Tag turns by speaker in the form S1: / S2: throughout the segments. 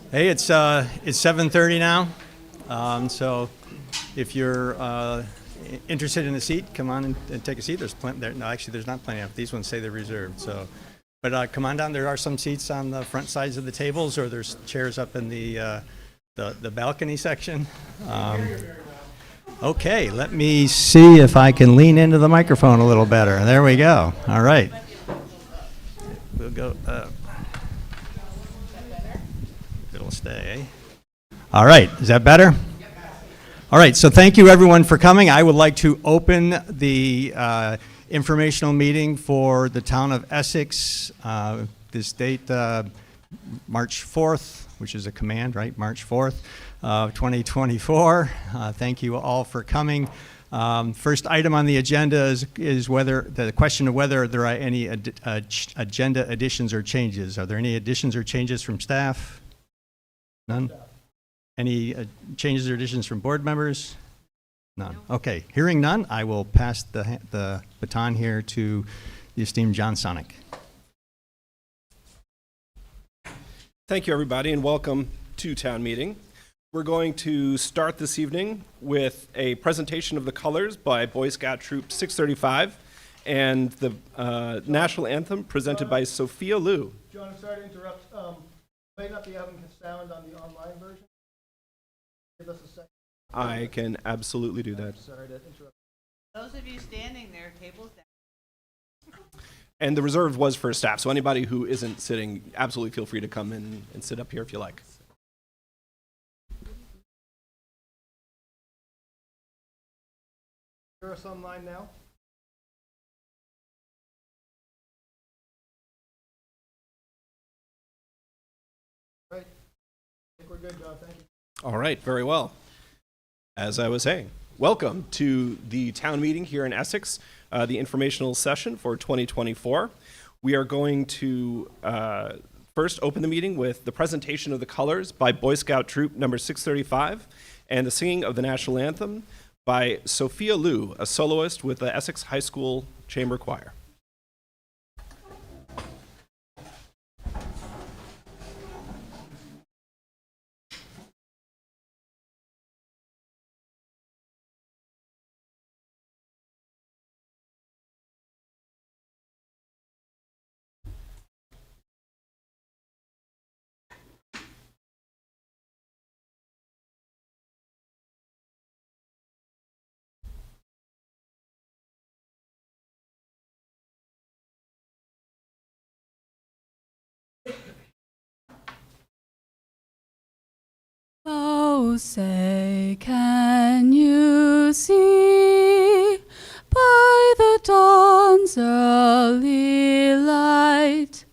S1: Hey, it's 7:30 now. So if you're interested in a seat, come on and take a seat. There's plenty there. No, actually, there's not plenty of. These ones say they're reserved. So, but come on down. There are some seats on the front sides of the tables, or there's chairs up in the balcony section. Okay, let me see if I can lean into the microphone a little better. There we go. All right. We'll go. It'll stay. All right, is that better? All right, so thank you everyone for coming. I would like to open the informational meeting for the town of Essex. This date, March 4th, which is a command, right? March 4th, 2024. Thank you all for coming. First item on the agenda is whether the question of whether there are any agenda additions or changes. Are there any additions or changes from staff? None? Any changes or additions from board members? None. Okay, hearing none, I will pass the baton here to the esteemed John Sonic.
S2: Thank you, everybody, and welcome to town meeting. We're going to start this evening with a presentation of the colors by Boy Scout Troop 635 and the national anthem presented by Sophia Liu.
S3: John, I'm sorry to interrupt. May not be having sound on the online version. Give us a second.
S2: I can absolutely do that.
S3: Sorry to interrupt.
S4: Those of you standing there, tables down.
S2: And the reserve was for staff, so anybody who isn't sitting, absolutely feel free to come in and sit up here if you like.
S3: Hear us online now? Right. I think we're good, John. Thank you.
S2: All right, very well. As I was saying, welcome to the town meeting here in Essex, the informational session for 2024. We are going to first open the meeting with the presentation of the colors by Boy Scout Troop number 635 and the singing of the national anthem by Sophia Liu, a soloist with the Essex High School Chamber Choir.
S5: Oh, say, can you see by the dawn's early light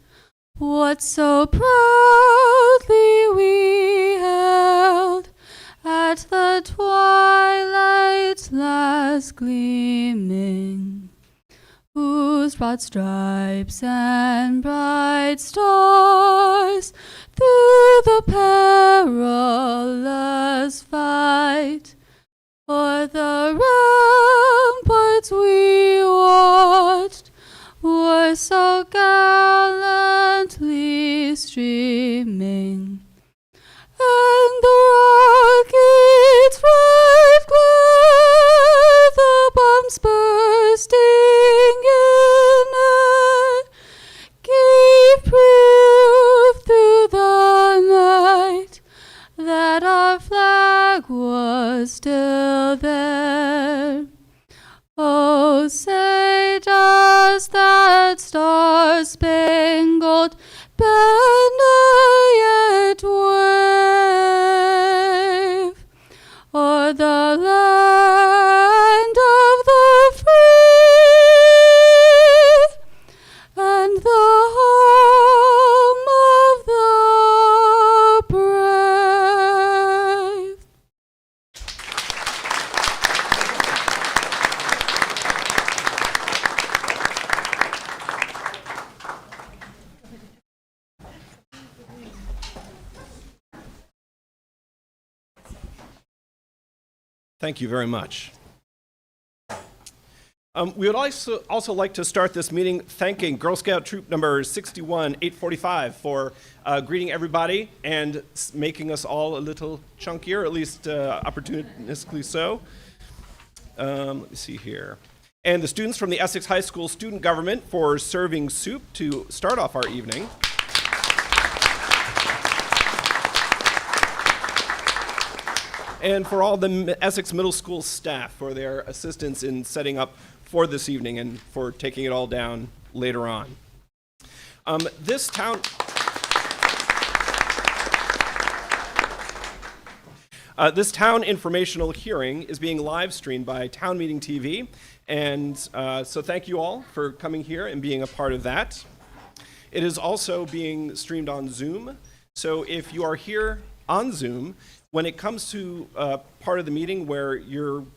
S5: what so proudly we held at the twilight's last gleaming, whose broad stripes and bright stars through the perilous fight o'er the ramparts we watched were so gallantly streaming, and the rockets' bright glare, the bombs bursting in air, gave proof through the night that our flag was still there. Oh, say does that star-spangled banner yet wave o'er the land of the free and the home of the brave?
S2: Thank you very much. We would also like to start this meeting thanking Girl Scout Troop number 61845 for greeting everybody and making us all a little chunkier, at least opportunistically so. Let me see here. And the students from the Essex High School Student Government for serving soup to start off our evening. And for all the Essex Middle School staff for their assistance in setting up for this evening and for taking it all down later on. This town informational hearing is being live streamed by Town Meeting TV, and so thank you all for coming here and being a part of that. It is also being streamed on Zoom, so if you are here on Zoom, when it comes to part of the meeting where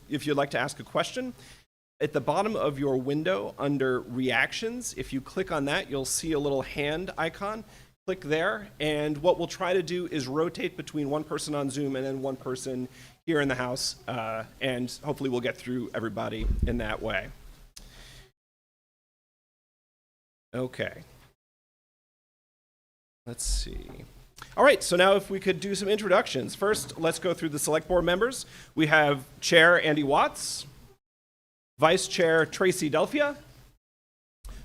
S2: if you'd like to ask a question, at the bottom of your window under reactions, if you click on that, you'll see a little hand icon. Click there, and what we'll try to do is rotate between one person on Zoom and then one person here in the house, and hopefully we'll get through everybody in that way. Okay. Let's see. All right, so now if we could do some introductions. First, let's go through the select board members. We have Chair Andy Watts, Vice Chair Tracy Delphia,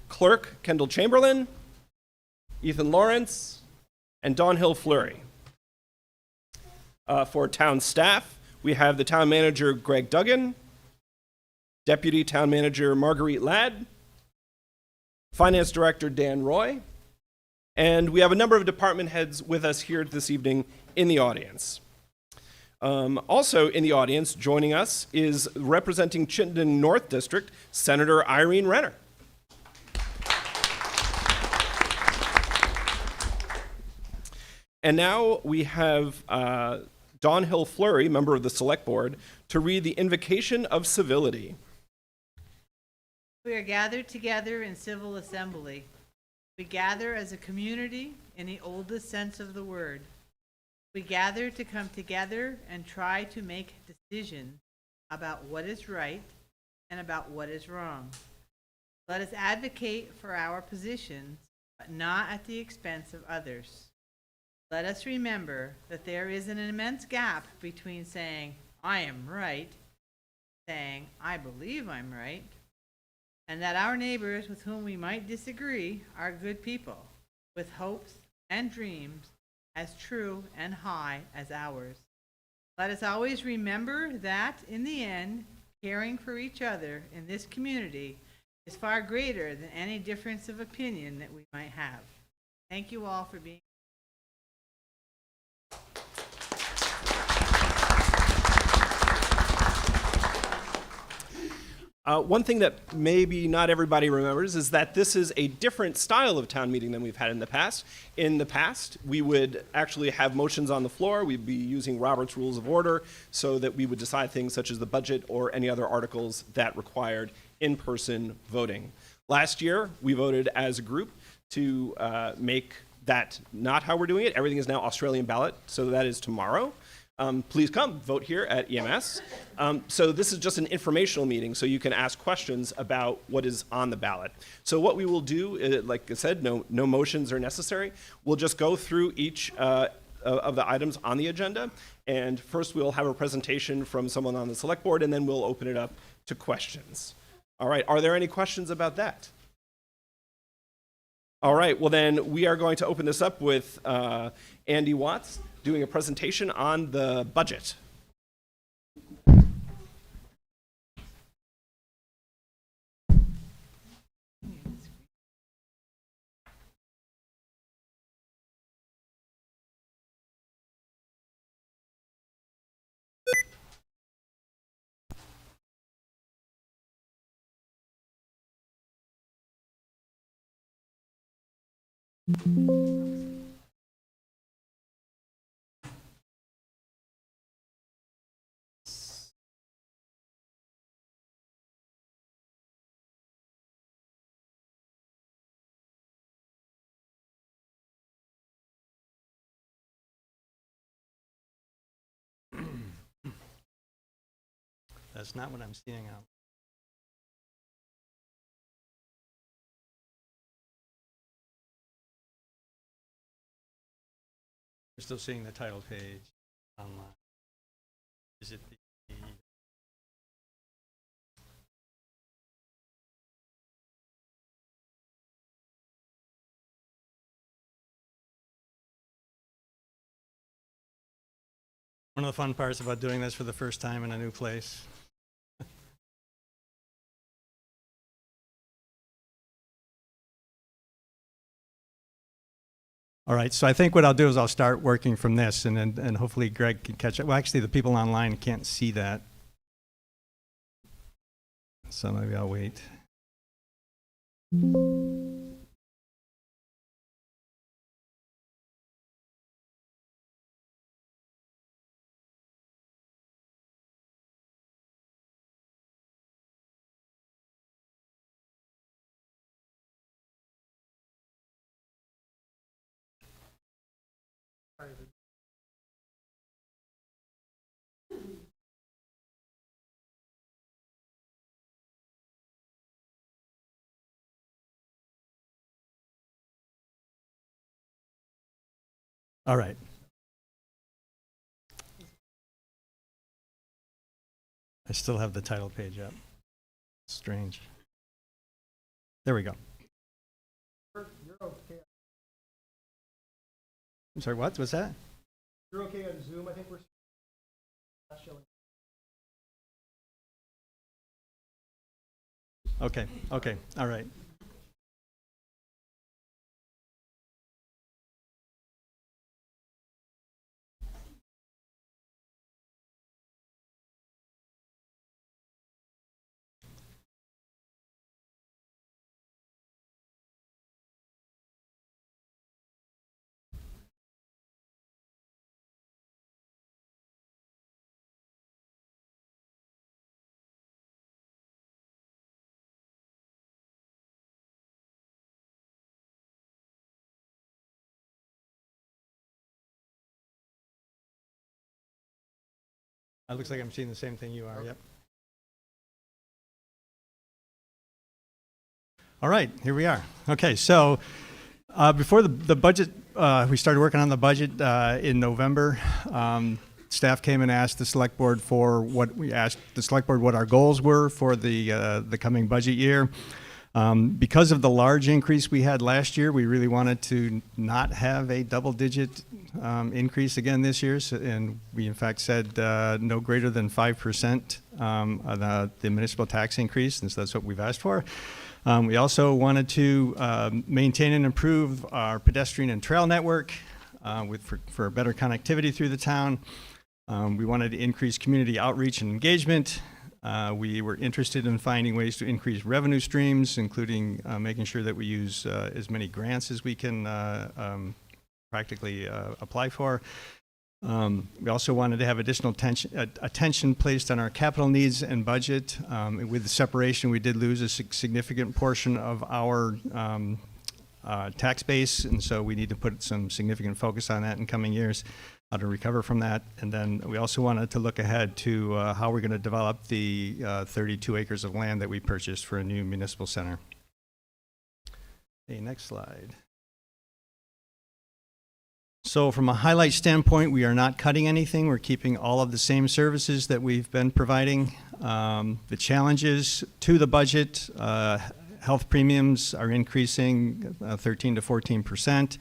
S2: Clerk Kendall Chamberlain, Ethan Lawrence, and Dawn Hill Fleury. For town staff, we have the town manager Greg Duggan, Deputy Town Manager Marguerite Ladd, Finance Director Dan Roy, and we have a number of department heads with us here this evening in the audience. Also in the audience, joining us, is representing Chittenden North District, Senator Irene Renner. And now we have Dawn Hill Fleury, member of the Select Board, to read the Invocation of Civility.
S4: We are gathered together in civil assembly. We gather as a community in the oldest sense of the word. We gather to come together and try to make decisions about what is right and about what is wrong. Let us advocate for our positions, but not at the expense of others. Let us remember that there is an immense gap between saying, I am right, saying, I believe I'm right, and that our neighbors with whom we might disagree are good people, with hopes and dreams as true and high as ours. Let us always remember that, in the end, caring for each other in this community is far greater than any difference of opinion that we might have. Thank you all for being.
S2: One thing that maybe not everybody remembers is that this is a different style of town meeting than we've had in the past. In the past, we would actually have motions on the floor. We'd be using Robert's Rules of Order so that we would decide things such as the budget or any other articles that required in-person voting. Last year, we voted as a group to make that not how we're doing it. Everything is now Australian ballot, so that is tomorrow. Please come vote here at EMS. So this is just an informational meeting, so you can ask questions about what is on the ballot. So what we will do, like I said, no motions are necessary. We'll just go through each of the items on the agenda, and first we'll have a presentation from someone on the select board, and then we'll open it up to questions. All right, are there any questions about that? All right, well then we are going to open this up with Andy Watts doing a presentation on the budget.
S1: That's not what I'm seeing out. Still seeing the title page online. Is it the... One of the fun parts about doing this for the first time in a new place. All right, so I think what I'll do is I'll start working from this, and hopefully Greg can catch it. Well, actually, the people online can't see that, so maybe I'll wait. All right. I still have the title page up. Strange. There we go.
S3: You're okay.
S1: I'm sorry, what was that?
S3: You're okay on Zoom. I think we're not showing.
S1: Okay, okay, all right. It looks like I'm seeing the same thing you are, yep. All right, here we are. Okay, so before the budget, we started working on the budget in November. Staff came and asked the select board what our goals were for the coming budget year. Because of the large increase we had last year, we really wanted to not have a double-digit increase again this year, and we in fact said no greater than 5% of the municipal tax increase, and so that's what we've asked for. We also wanted to maintain and improve our pedestrian and trail network for better connectivity through the town. We wanted to increase community outreach and engagement. We were interested in finding ways to increase revenue streams, including making sure that we use as many grants as we can practically apply for. We also wanted to have additional attention placed on our capital needs and budget. With the separation, we did lose a significant portion of our tax base, and so we need to put some significant focus on that in coming years, how to recover from that. And then we also wanted to look ahead to how we're going to develop the 32 acres of land that we purchased for a new municipal center. Okay, next slide. So from a highlight standpoint, we are not cutting anything. We're keeping all of the same services that we've been providing. The challenges to the budget, health premiums are increasing 13 to 14%.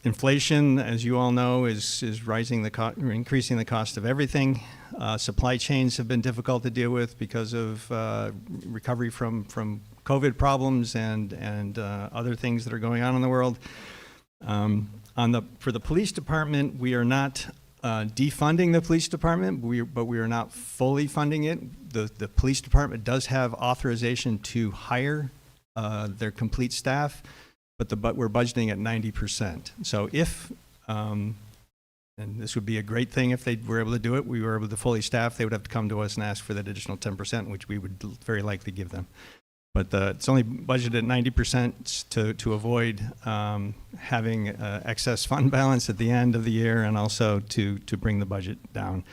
S1: Inflation, as you all know, is increasing the cost of everything. Supply chains have been difficult to deal with because of recovery from COVID problems and other things that are going on in the world. For the police department, we are not defunding the police department, but we are not fully funding it. The police department does have authorization to hire their complete staff, but we're budgeting at 90%. So if, and this would be a great thing if they were able to do it, we were able to fully staff, they would have to come to us and ask for that additional 10%, which we would very likely give them. But it's only budgeted at 90% to avoid having excess fund balance at the end of the year, and also to bring the budget down.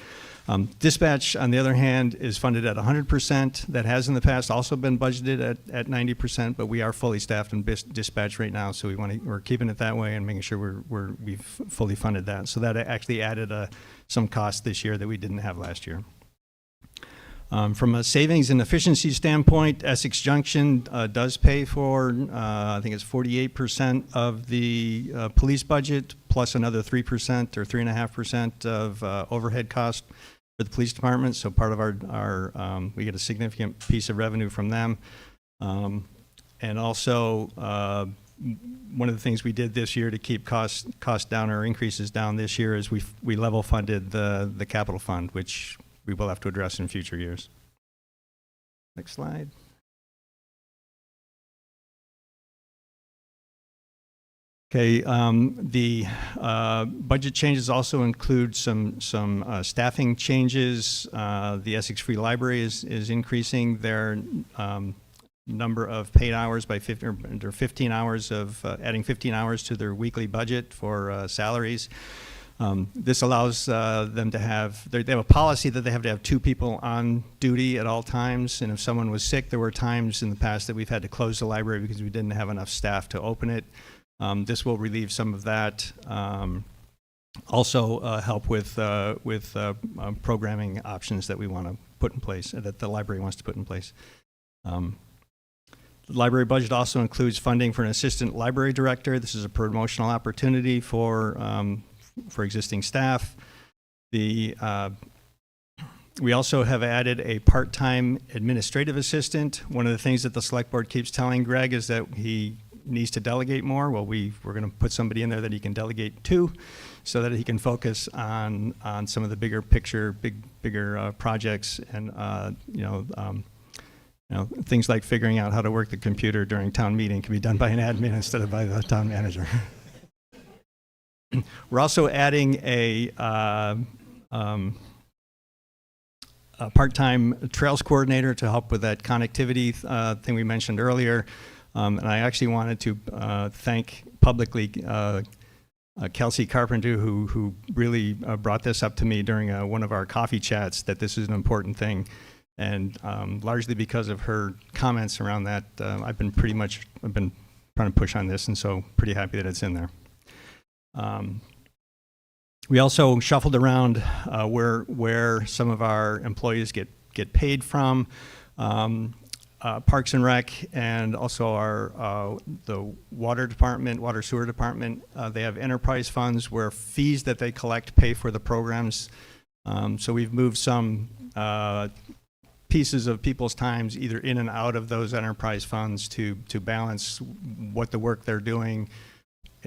S1: Dispatch, on the other hand, is funded at 100%. That has in the past also been budgeted at 90%, but we are fully staffed in dispatch right now, so we're keeping it that way and making sure we've fully funded that. So that actually added some cost this year that we didn't have last year. From a savings and efficiency standpoint, Essex Junction does pay for, I think it's 48% of the police budget, plus another 3% or 3.5% of overhead cost for the police department. So part of our we get a significant piece of revenue from them. And also, one of the things we did this year to keep costs down or increases down this year is we level funded the capital fund, which we will have to address in future years. Next slide. Okay, the budget changes also include some staffing changes. The Essex Free Library is increasing their number of paid hours by 15 hours of adding 15 hours to their weekly budget for salaries. This allows them to have, they have a policy that they have to have 2 people on duty at all times, and if someone was sick, there were times in the past that we've had to close the library because we didn't have enough staff to open it. This will relieve some of that. Also help with programming options that we want to put in place, that the library wants to put in place. The library budget also includes funding for an assistant library director. This is a promotional opportunity for existing staff. We also have added a part-time administrative assistant. One of the things that the select board keeps telling Greg is that he needs to delegate more. Well, we're going to put somebody in there that he can delegate to, so that he can focus on some of the bigger picture, bigger projects, and things like figuring out how to work the computer during town meeting can be done by an admin instead of by the town manager. We're also adding a part-time trails coordinator to help with that connectivity thing we mentioned earlier. And I actually wanted to thank publicly Kelsey Carpenter, who really brought this up to me during one of our coffee chats, that this is an important thing. And largely because of her comments around that, I've been trying to push on this, and so pretty happy that it's in there. We also shuffled around where some of our employees get paid from. Parks and Rec, and also the water sewer department, they have enterprise funds where fees that they collect pay for the programs. So we've moved some pieces of people's times either in and out of those enterprise funds to balance what the work they're doing,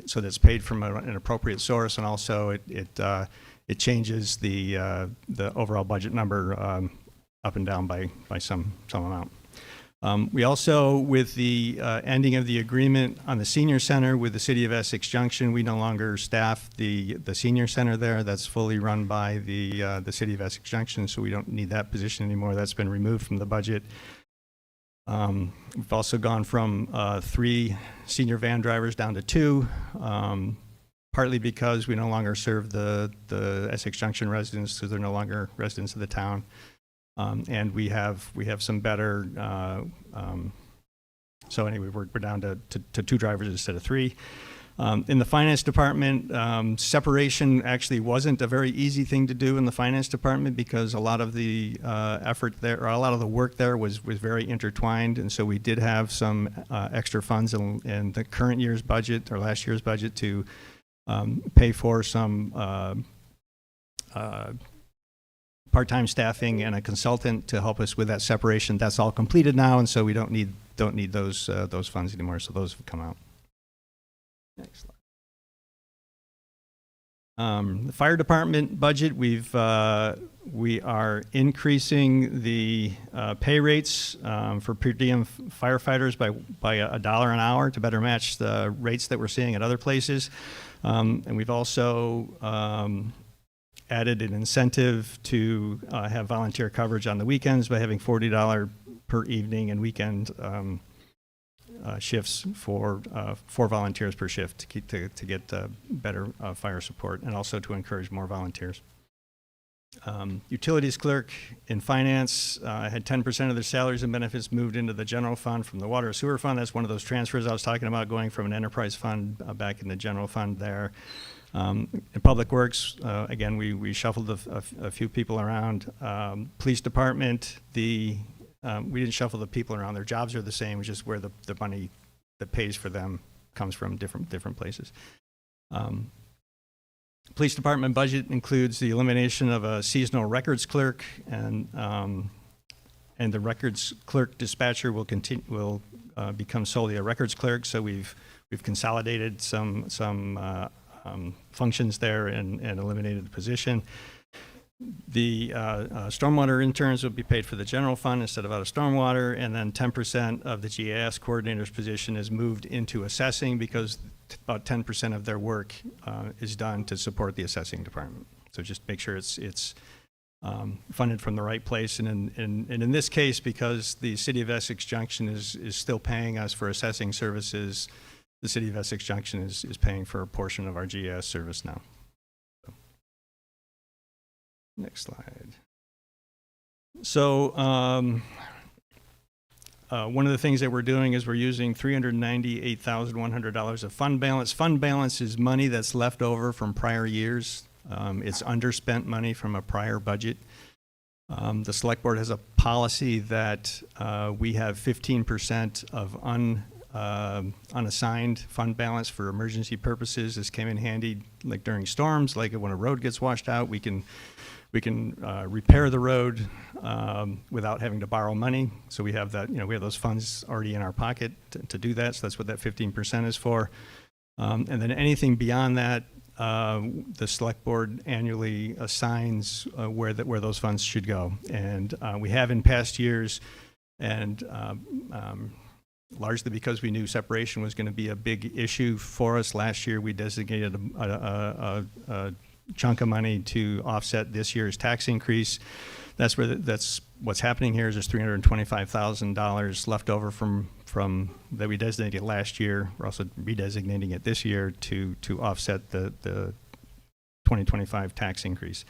S1: so that's paid from an appropriate source, and also it changes the overall budget number up and down by some amount. We also, with the ending of the agreement on the senior center with the city of Essex Junction, we no longer staff the senior center there. That's fully run by the city of Essex Junction, so we don't need that position anymore. That's been removed from the budget. We've also gone from 3 senior van drivers down to 2, partly because we no longer serve the Essex Junction residents, because they're no longer residents of the town. And we have some better, so anyway, we're down to 2 drivers instead of 3. In the finance department, separation actually wasn't a very easy thing to do in the finance department, because a lot of the effort there, or a lot of the work there was very intertwined, and so we did have some extra funds in the current year's budget, or last year's budget, to pay for some part-time staffing and a consultant to help us with that separation. That's all completed now, and so we don't need those funds anymore. So those have come out. Next slide. The fire department budget, we are increasing the pay rates for per diem firefighters by $1 an hour to better match the rates that we're seeing at other places, and we've also added an incentive to have volunteer coverage on the weekends by having $40 per evening and weekend shifts for 4 volunteers per shift to get better fire support, and also to encourage more volunteers. Utilities clerk in finance had 10% of their salaries and benefits moved into the general fund from the water sewer fund. That's one of those transfers I was talking about, going from an enterprise fund back in the general fund there. In public works, again, we shuffled a few people around. Police department, we didn't shuffle the people around. Their jobs are the same, it's just where the money that pays for them comes from different places. Police department budget includes the elimination of a seasonal records clerk, and the records clerk dispatcher will become solely a records clerk. So we've consolidated some functions there and eliminated the position. The stormwater interns will be paid for the general fund instead of out of stormwater, and then 10% of the GIS coordinator's position is moved into assessing, because about 10% of their work is done to support the assessing department. So just make sure it's funded from the right place. And in this case, because the City of Essex Junction is still paying us for assessing services, the City of Essex Junction is paying for a portion of our GIS service now. Next slide. So one of the things that we're doing is we're using $398,100 of fund balance. Fund balance is money that's left over from prior years. It's underspent money from a prior budget. The select board has a policy that we have 15% of unassigned fund balance for emergency purposes. This came in handy like during storms, like when a road gets washed out, we can repair the road without having to borrow money. So we have that, we have those funds already in our pocket to do that. So that's what that 15% is for. And then anything beyond that, the select board annually assigns where those funds should go. And we have in past years, and largely because we knew separation was going to be a big issue for us. Last year, we designated a chunk of money to offset this year's tax increase. That's what's happening here. Is there's $325,000 left over from that we designated last year. We're also redesignating it this year to offset the 2025 tax increase.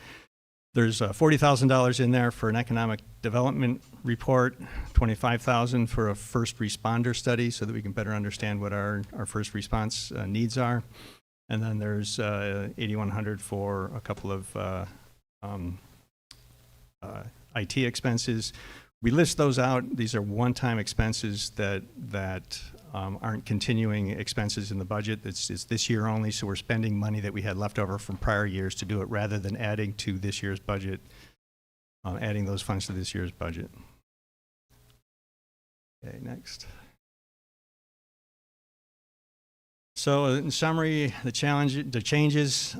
S1: There's $40,000 in there for an economic development report, $25,000 for a first responder study so that we can better understand what our first response needs are. And then there's $8,100 for a couple of IT expenses. We list those out. These are one-time expenses that aren't continuing expenses in the budget. It's this year only, so we're spending money that we had left over from prior years to do it, rather than adding to this year's budget, adding those funds to this year's budget. Okay, next. So in summary, the changes,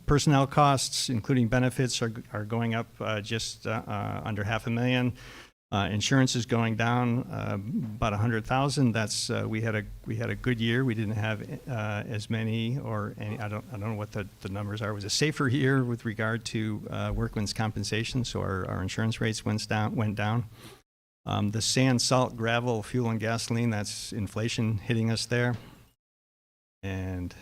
S1: personnel costs, including benefits, are going up just under $500,000. Insurance is going down about $100,000. That's we had a good year. We didn't have as many or any. I don't know what the numbers are. It was a safer year with regard to workman's compensation, so our insurance rates went down. The sand, salt, gravel, fuel, and gasoline, that's inflation hitting us there. And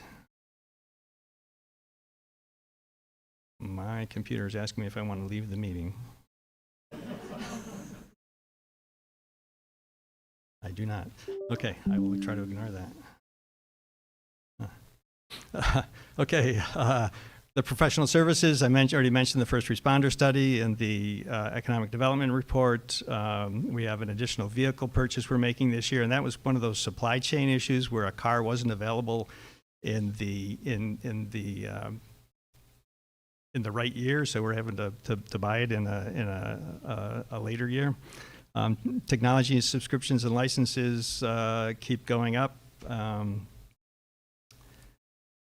S1: my computer is asking me if I want to leave the meeting. I do not. Okay, I will try to ignore that. Okay, the professional services, I already mentioned the first responder study and the economic development report. We have an additional vehicle purchase we're making this year, and that was one of those supply chain issues where a car wasn't available in the right year, so we're having to buy it in a later year. Technology subscriptions and licenses keep going up.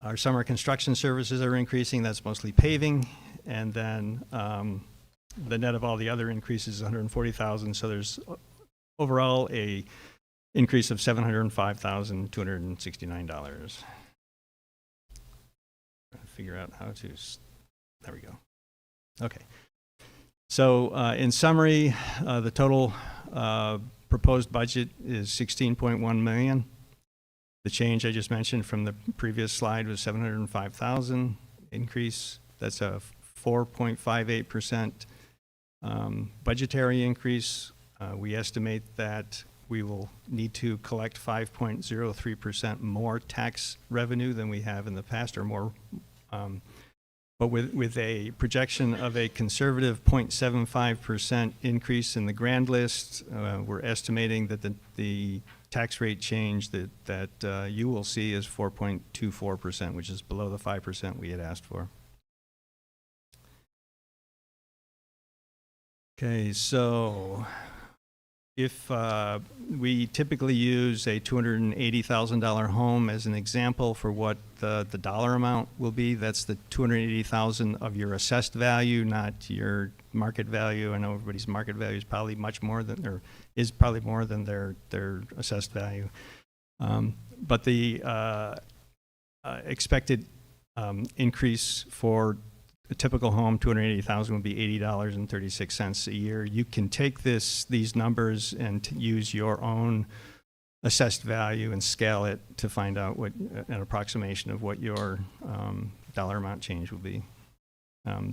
S1: Our summer construction services are increasing. That's mostly paving. And then the net of all the other increases is $140,000. So there's overall a increase of $705,269. Trying to figure out how to, there we go. Okay. So in summary, the total proposed budget is 16.1 million. The change I just mentioned from the previous slide was 705,000 increase. That's a 4.58% budgetary increase. We estimate that we will need to collect 5.03% more tax revenue than we have in the past, or more, but with a projection of a conservative 0.75% increase in the grand list. We're estimating that the tax rate change that you will see is 4.24%, which is below the 5% we had asked for. Okay, so if we typically use a $280,000 home as an example for what the dollar amount will be, that's the $280,000 of your assessed value, not your market value. I know everybody's market value is probably much more than, or is probably more than their assessed value. But the expected increase for a typical home, $280,000, would be $80.36 a year. You can take these numbers and use your own assessed value and scale it to find out what an approximation of what your dollar amount change will be.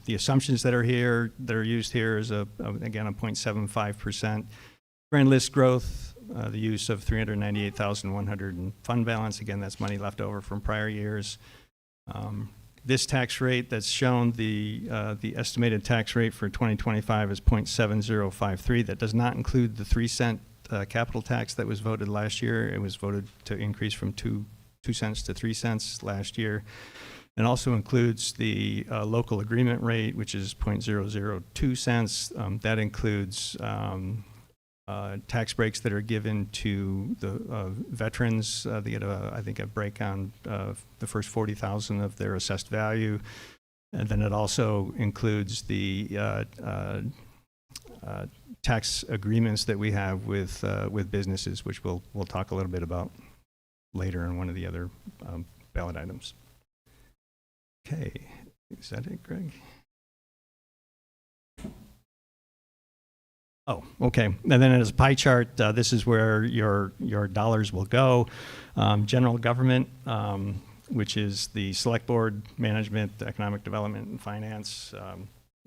S1: The assumptions that are used here is again a 0.75% grand list growth, the use of $398,100 in fund balance. Again, that's money left over from prior years. This tax rate that's shown, the estimated tax rate for 2025 is 0.7053. That does not include the 3-cent capital tax that was voted last year. It was voted to increase from 2 cents to 3 cents last year. It also includes the local agreement rate, which is 0.002 cents. That includes tax breaks that are given to the veterans. They get, I think, a break on the first $40,000 of their assessed value. And then it also includes the tax agreements that we have with businesses, which we'll talk a little bit about later in one of the other ballot items. Okay, is that it, Greg? Oh, okay. And then as a pie chart, this is where your dollars will go. General government, which is the select board, management, economic development, and finance,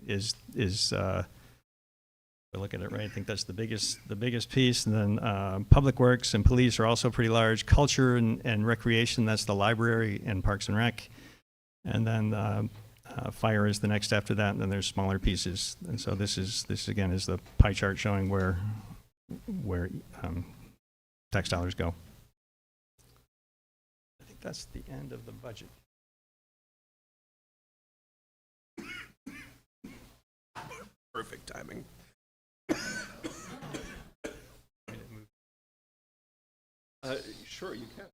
S1: is if I look at it right, I think that's the biggest piece. And then public works and police are also pretty large. Culture and recreation, that's the library and parks and rec. And then fire is the next after that, and then there's smaller pieces. And so this again is the pie chart showing where tax dollars go. I think that's the end of the budget.
S2: Perfect timing. Sure, you can.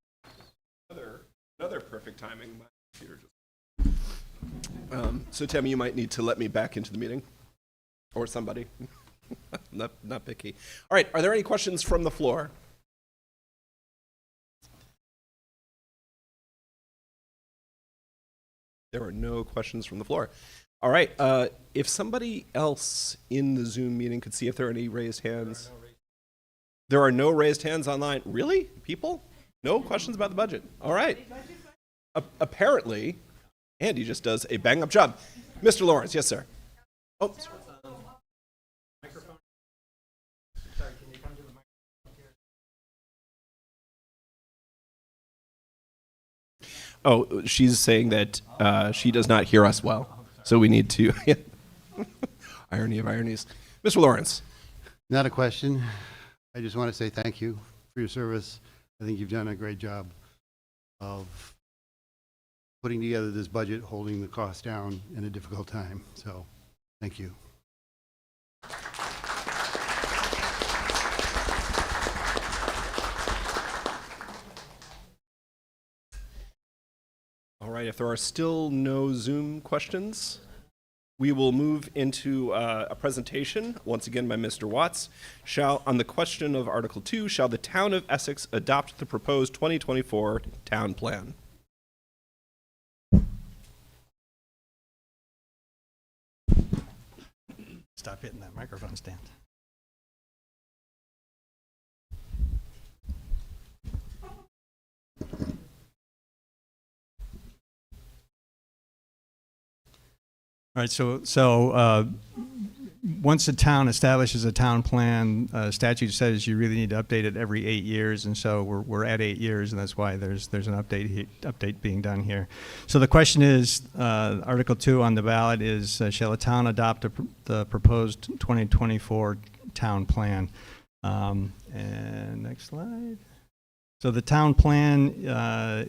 S2: Another perfect timing. My computer just. So Tammy, you might need to let me back into the meeting, or somebody. not picky. All right. Are there any questions from the floor? There are no questions from the floor. All right. If somebody else in the Zoom meeting could see if there are any raised hands. There are no raised hands online. Really? People? No questions about the budget. All right. Apparently, Andy just does a bang-up job. Mr. Lawrence, yes, sir. Oh,
S1: Microphone. Sorry, can you come to the microphone here?
S2: Oh, she's saying that she does not hear us well, so we need to. Irony of ironies. Mr. Lawrence.
S6: Not a question. I just want to say thank you for your service. I think you've done a great job of putting together this budget, holding the cost down in a difficult time. So, thank you.
S2: All right, if there are still no Zoom questions, we will move into a presentation, once again by Mr. Watts, on the question of Article 2, shall the town of Essex adopt the proposed 2024 town plan?
S1: Stop hitting that microphone stand. All right, so once a town establishes a town plan, statute says you really need to update it every 8 years, and so we're at 8 years, and that's why there's an update being done here. So the question is, Article 2 on the ballot is, shall a town adopt the proposed 2024 town plan? And next slide. So the town plan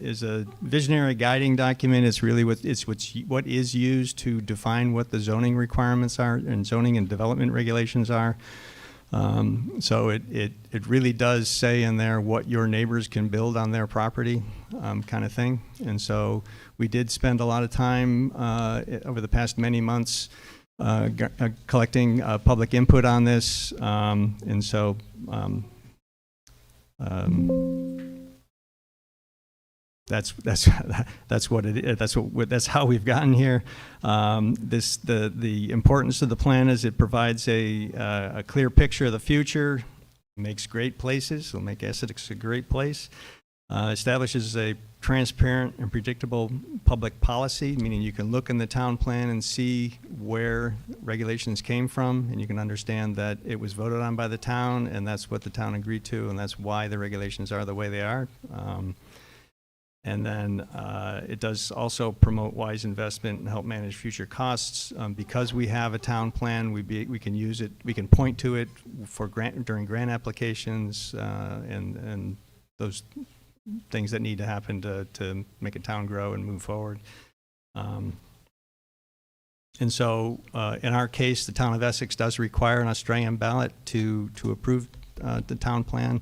S1: is a visionary guiding document. It's really what is used to define what the zoning requirements are and zoning and development regulations are. So it really does say in there what your neighbors can build on their property, kind of thing. And so we did spend a lot of time over the past many months collecting public input on this, and so that's what it is. That's how we've gotten here. The importance of the plan is it provides a clear picture of the future, makes great places. It'll make Essex a great place. Establishes a transparent and predictable public policy, meaning you can look in the town plan and see where regulations came from, and you can understand that it was voted on by the town, and that's what the town agreed to, and that's why the regulations are the way they are. And then it does also promote wise investment and help manage future costs. Because we have a town plan, we can use it, we can point to it for during grant applications and those things that need to happen to make a town grow and move forward. And so in our case, the town of Essex does require an Australian ballot to approve the town plan.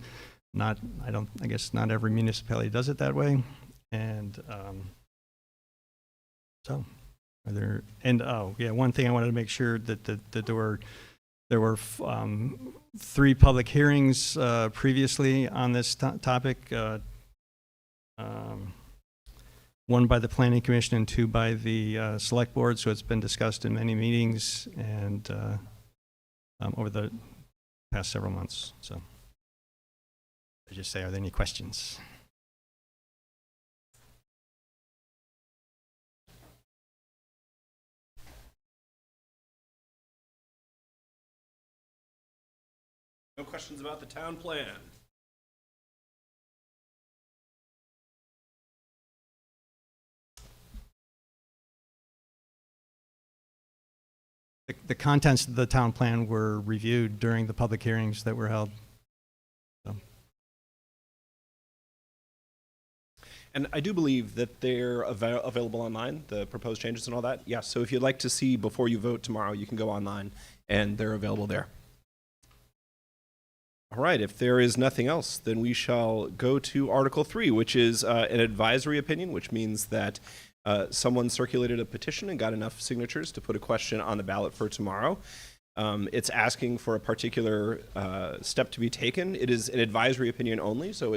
S1: I guess not every municipality does it that way. And so are there, and one thing I wanted to make sure that there were 3 public hearings previously on this topic. 1 by the Planning Commission and 2 by the Select Board, so it's been discussed in many meetings and over the past several months. So I just say, are there any questions?
S2: No questions about the town plan?
S1: The contents of the town plan were reviewed during the public hearings that were held. So.
S2: And I do believe that they're available online, the proposed changes and all that. Yes, so if you'd like to see before you vote tomorrow, you can go online, and they're available there. All right, if there is nothing else, then we shall go to Article 3, which is an advisory opinion, which means that someone circulated a petition and got enough signatures to put a question on the ballot for tomorrow. It's asking for a particular step to be taken. It is an advisory opinion only, so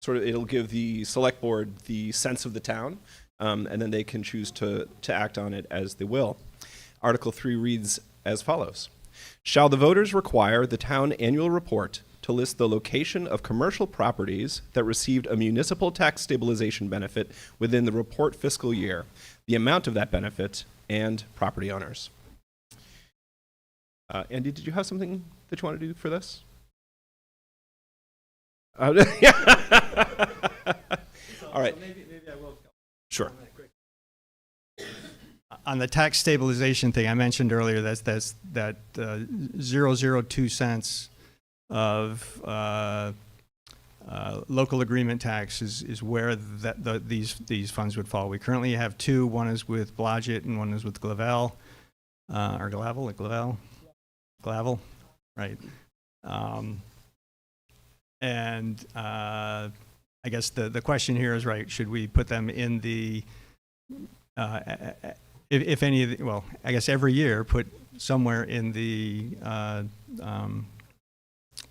S2: it'll give the select board the sense of the town, and then they can choose to act on it as they will. Article 3 reads as follows. Shall the voters require the town annual report to list the location of commercial properties that received a municipal tax stabilization benefit within the report fiscal year, the amount of that benefit, and property owners? Andy, did you have something that you want to do for this? All right.
S3: Maybe I will.
S2: Sure.
S1: On the tax stabilization thing I mentioned earlier, that's that 002 cents of local agreement tax is where these funds would fall. We currently have 2. One is with Blodgett and one is with Glavel, or Glavel, right? And I guess the question here is, right, should we put them in the if any of the, well, I guess every year put somewhere in the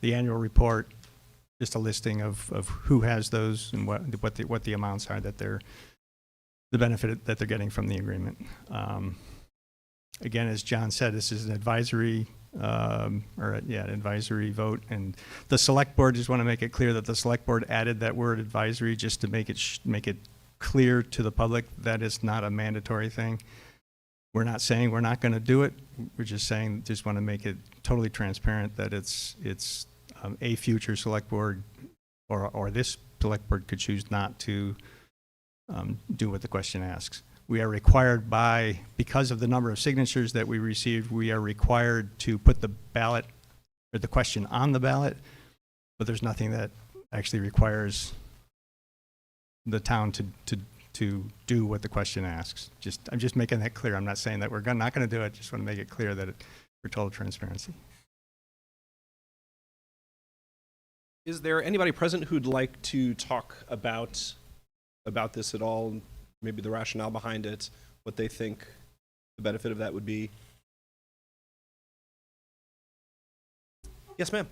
S1: annual report just a listing of who has those and what the amounts are that the benefit that they're getting from the agreement. Again, as John said, this is an advisory an advisory vote, and the select board, just want to make it clear that the select board added that word advisory just to make it clear to the public that it's not a mandatory thing. We're not saying we're not going to do it. We're just saying, just want to make it totally transparent that it's a future select board or this select board could choose not to do what the question asks. We are required because of the number of signatures that we received, we are required to put the ballot or the question on the ballot, but there's nothing that actually requires the town to do what the question asks. I'm just making that clear. I'm not saying that we're not going to do it. Just want to make it clear that for total transparency.
S2: Is there anybody present who'd like to talk about this at all? Maybe the rationale behind it, what they think the benefit of that would be? Yes, ma'am.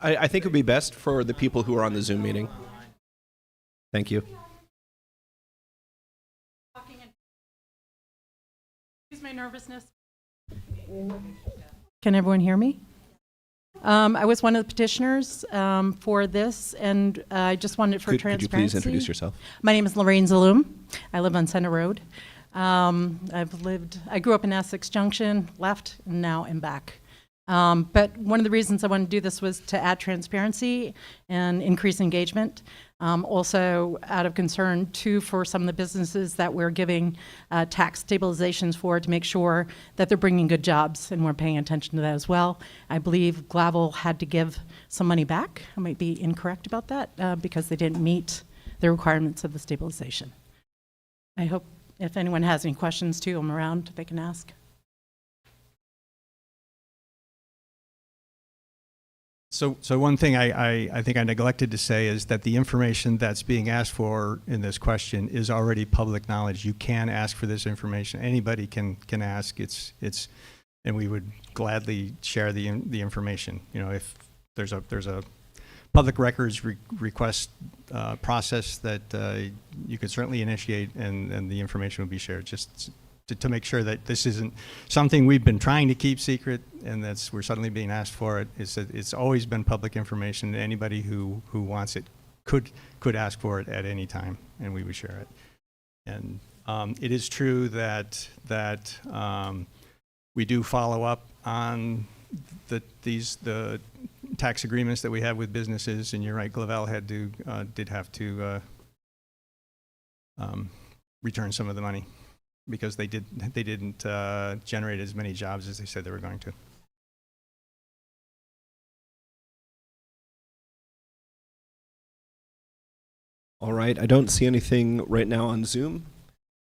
S2: I think it would be best for the people who are on the Zoom meeting. Thank you.
S7: Excuse my nervousness. Can everyone hear me? I was one of the petitioners for this, and I just wanted for transparency.
S2: Could you please introduce yourself?
S7: My name is Lorraine Zaloom. I live on Center Road. I grew up in Essex Junction, left, and now am back. But one of the reasons I wanted to do this was to add transparency and increase engagement. Also out of concern too for some of the businesses that we're giving tax stabilizations for, to make sure that they're bringing good jobs, and we're paying attention to that as well. I believe Glavel had to give some money back. I might be incorrect about that because they didn't meet the requirements of the stabilization. I hope if anyone has any questions too, I'm around, they can ask.
S1: So one thing I think I neglected to say is that the information that's being asked for in this question is already public knowledge. You can ask for this information. Anybody can ask. And we would gladly share the information. You know, if there's a public records request process that you could certainly initiate, and the information would be shared. Just to make sure that this isn't something we've been trying to keep secret and we're suddenly being asked for it. It's always been public information. Anybody who wants it could ask for it at any time, and we would share it. And it is true that we do follow up on the tax agreements that we have with businesses, and you're right, Glavel did have to return some of the money, because they didn't generate as many jobs as they said they were going to.
S2: All right, I don't see anything right now on Zoom.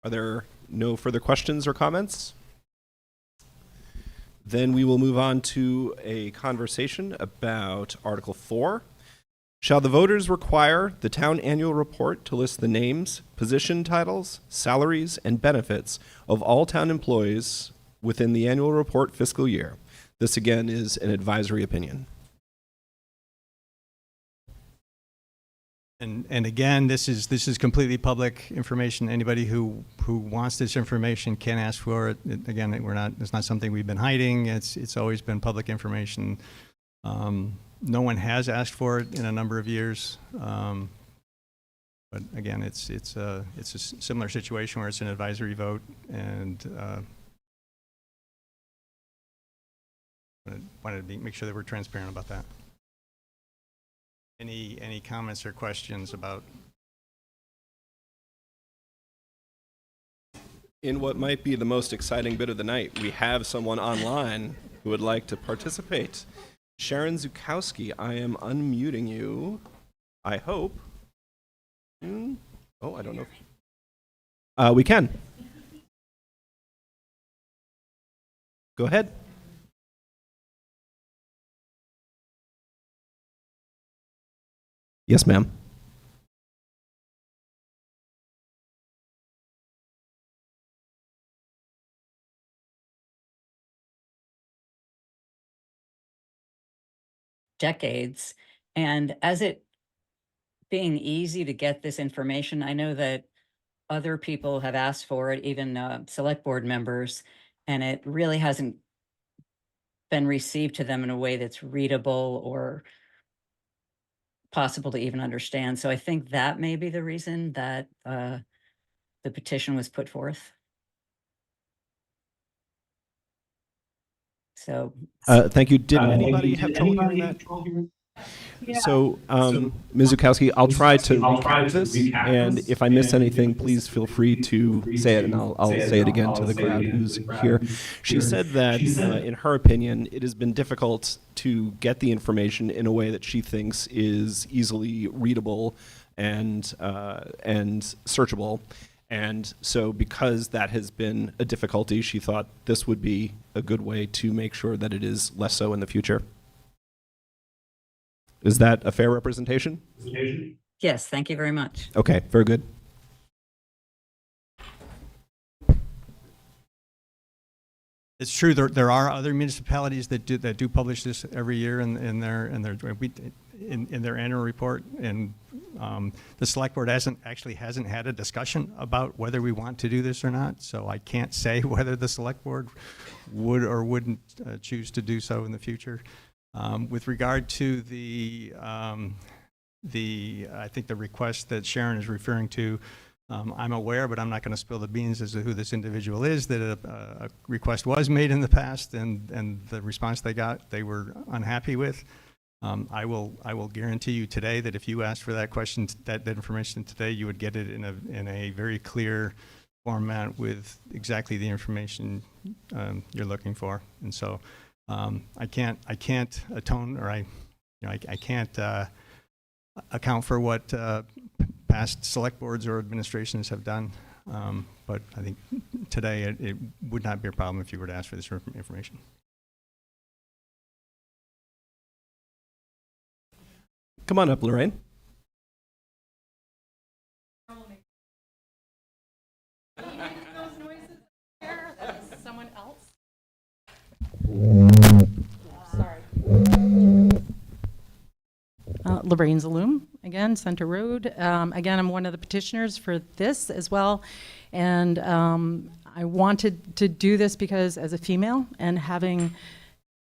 S2: Are there no further questions or comments? Then we will move on to a conversation about Article 4. Shall the voters require the town annual report to list the names, position titles, salaries, and benefits of all town employees within the annual report fiscal year? This again is an advisory opinion.
S1: And again, this is completely public information. Anybody who wants this information can ask for it. Again, it's not something we've been hiding. It's always been public information. No one has asked for it in a number of years, but again, it's a similar situation where it's an advisory vote, and wanted to make sure that we're transparent about that. Any comments or questions about?
S2: In what might be the most exciting bit of the night, we have someone online who would like to participate. Sharon Zukowski, I am unmuting you, I hope. Oh, I don't know. We can. Go ahead. Yes, ma'am.
S8: Decades. And as it being easy to get this information, I know that other people have asked for it, even select board members, and it really hasn't been received to them in a way that's readable or possible to even understand. So I think that may be the reason that the petition was put forth. So,
S2: Thank you. Did anybody have trouble hearing that? So, Ms. Zukowski, I'll try to recap this, and if I miss anything, please feel free to say it, and I'll say it again to the crowd who's here. She said that, in her opinion, it has been difficult to get the information in a way that she thinks is easily readable and searchable. And so because that has been a difficulty, she thought this would be a good way to make sure that it is less so in the future. Is that a fair representation?
S8: yes, thank you very much.
S2: Okay, very good.
S1: It's true, there are other municipalities that do publish this every year in their annual report, and the select board hasn't had a discussion about whether we want to do this or not, so I can't say whether the select board would or wouldn't choose to do so in the future. With regard to I think the request that Sharon is referring to, I'm aware, but I'm not going to spill the beans as to who this individual is, that a request was made in the past, and the response they got, they were unhappy with. I will guarantee you today that if you asked for that question, that information today, you would get it in a very clear format with exactly the information you're looking for. And so I can't atone, or I can't account for what past select boards or administrations have done, but I think today it would not be a problem if you were to ask for this information.
S2: Come on up, Lorraine.
S7: Someone else? Lorraine Zaloom, again, Center Road. Again, I'm one of the petitioners for this as well. And I wanted to do this because as a female and having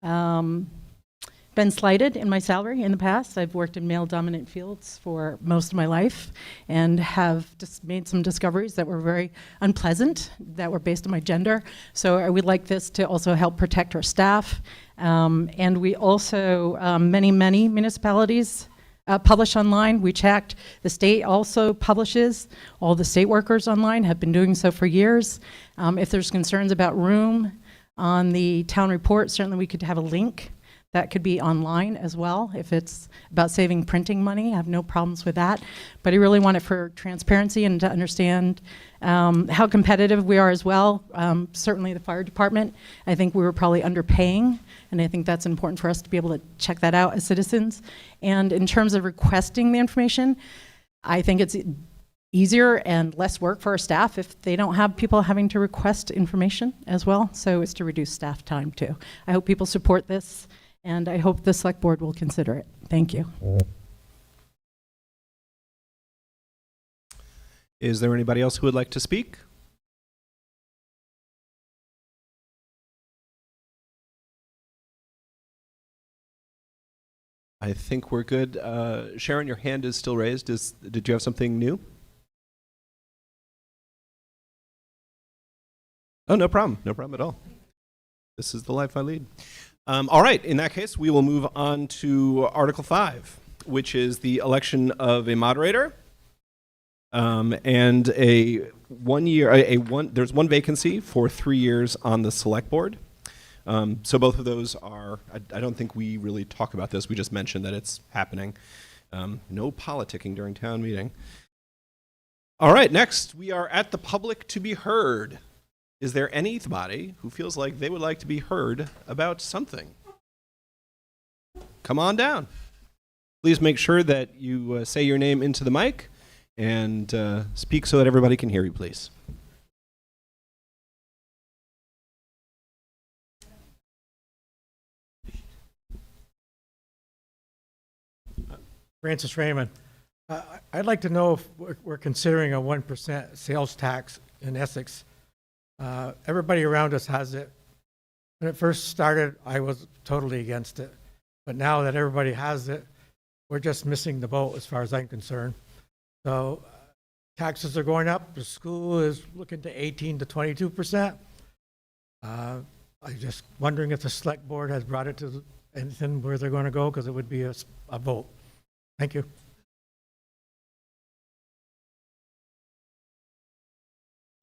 S7: been slighted in my salary in the past, I've worked in male-dominant fields for most of my life and have just made some discoveries that were very unpleasant, that were based on my gender. So I would like this to also help protect our staff. And we also, many municipalities publish online. We checked. The state also publishes. All the state workers online have been doing so for years. If there's concerns about room on the town report, certainly we could have a link that could be online as well. If it's about saving printing money, I have no problems with that. But I really want it for transparency and to understand how competitive we are as well. Certainly the fire department, I think we were probably underpaying, and I think that's important for us to be able to check that out as citizens. And in terms of requesting the information, I think it's easier and less work for our staff if they don't have people having to request information as well. So it's to reduce staff time too. I hope people support this, and I hope the select board will consider it. Thank you.
S2: Is there anybody else who would like to speak? I think we're good. Sharon, your hand is still raised. Did you have something new? Oh, no problem. No problem at all. This is the life I lead. All right. In that case, we will move on to Article 5, which is the election of a moderator and there's one vacancy for 3 years on the select board. So both of those are, I don't think we really talk about this. We just mentioned that it's happening. No politicking during town meeting. All right. Next, we are at the public to be heard. Is there anybody who feels like they would like to be heard about something? Come on down. Please make sure that you say your name into the mic and speak so that everybody can hear you, please.
S9: Francis Raymond. I'd like to know if we're considering a 1% sales tax in Essex. Everybody around us has it. When it first started, I was totally against it. But now that everybody has it, we're just missing the boat as far as I'm concerned. So taxes are going up, the school is looking to 18 to 22%. I'm just wondering if the select board has brought it to anything where they're going to go, because it would be a vote. Thank you.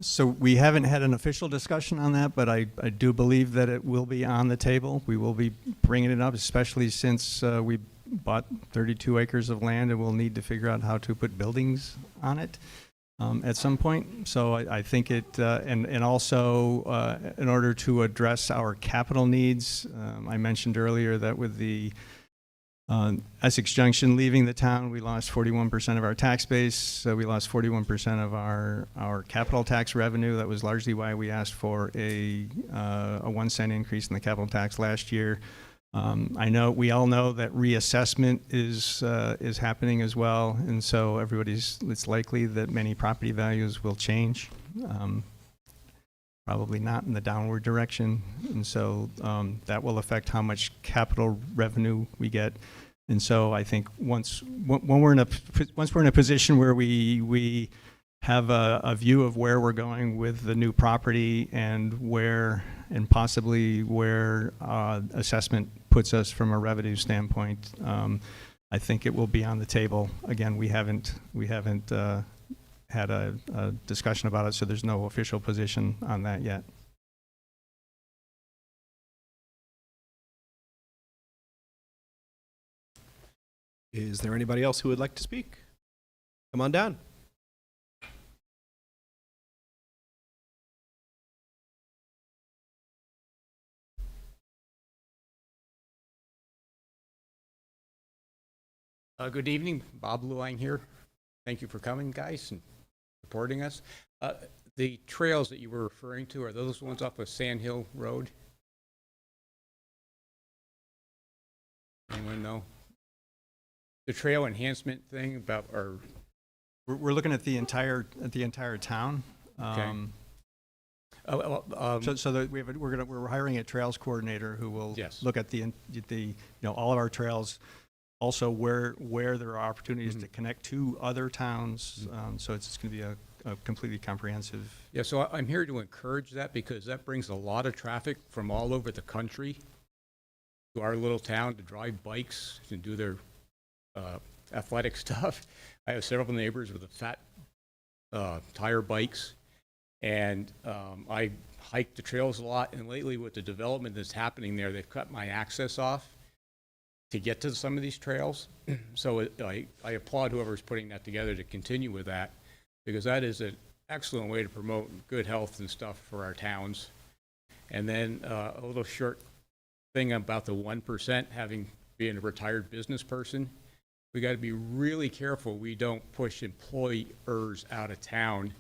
S1: So we haven't had an official discussion on that, but I do believe that it will be on the table. We will be bringing it up, especially since we bought 32 acres of land and we'll need to figure out how to put buildings on it at some point. So I think it, and also in order to address our capital needs, I mentioned earlier that with the Essex Junction leaving the town, we lost 41% of our tax base. So we lost 41% of our capital tax revenue. That was largely why we asked for a 1 cent increase in the capital tax last year. I know we all know that reassessment is happening as well, and so it's likely that many property values will change. Probably not in the downward direction, and so that will affect how much capital revenue we get. And so I think once we're in a position where we have a view of where we're going with the new property and possibly where assessment puts us from a revenue standpoint, I think it will be on the table. Again, we haven't had a discussion about it, so there's no official position on that yet.
S2: Is there anybody else who would like to speak? Come on down.
S10: Good evening, Bob Luang here. Thank you for coming, guys, and supporting us. The trails that you were referring to, are those ones off of Sand Hill Road? Anyone know? The trail enhancement thing about, or
S1: We're looking at the entire town.
S10: Okay.
S1: So that we're hiring a trails coordinator who will
S10: Yes.
S1: look at the all of our trails, also where there are opportunities to connect to other towns. So it's going to be a completely comprehensive.
S10: yeah, so I'm here to encourage that because that brings a lot of traffic from all over the country to our little town to drive bikes and do their athletic stuff. I have several neighbors with the fat tire bikes, and I hike the trails a lot, and lately with the development that's happening there, they've cut my access off to get to some of these trails. So I applaud whoever's putting that together to continue with that, because that is an excellent way to promote good health and stuff for our towns. And then a little short thing about the 1% being a retired business person. We got to be really careful we don't push employers out of town.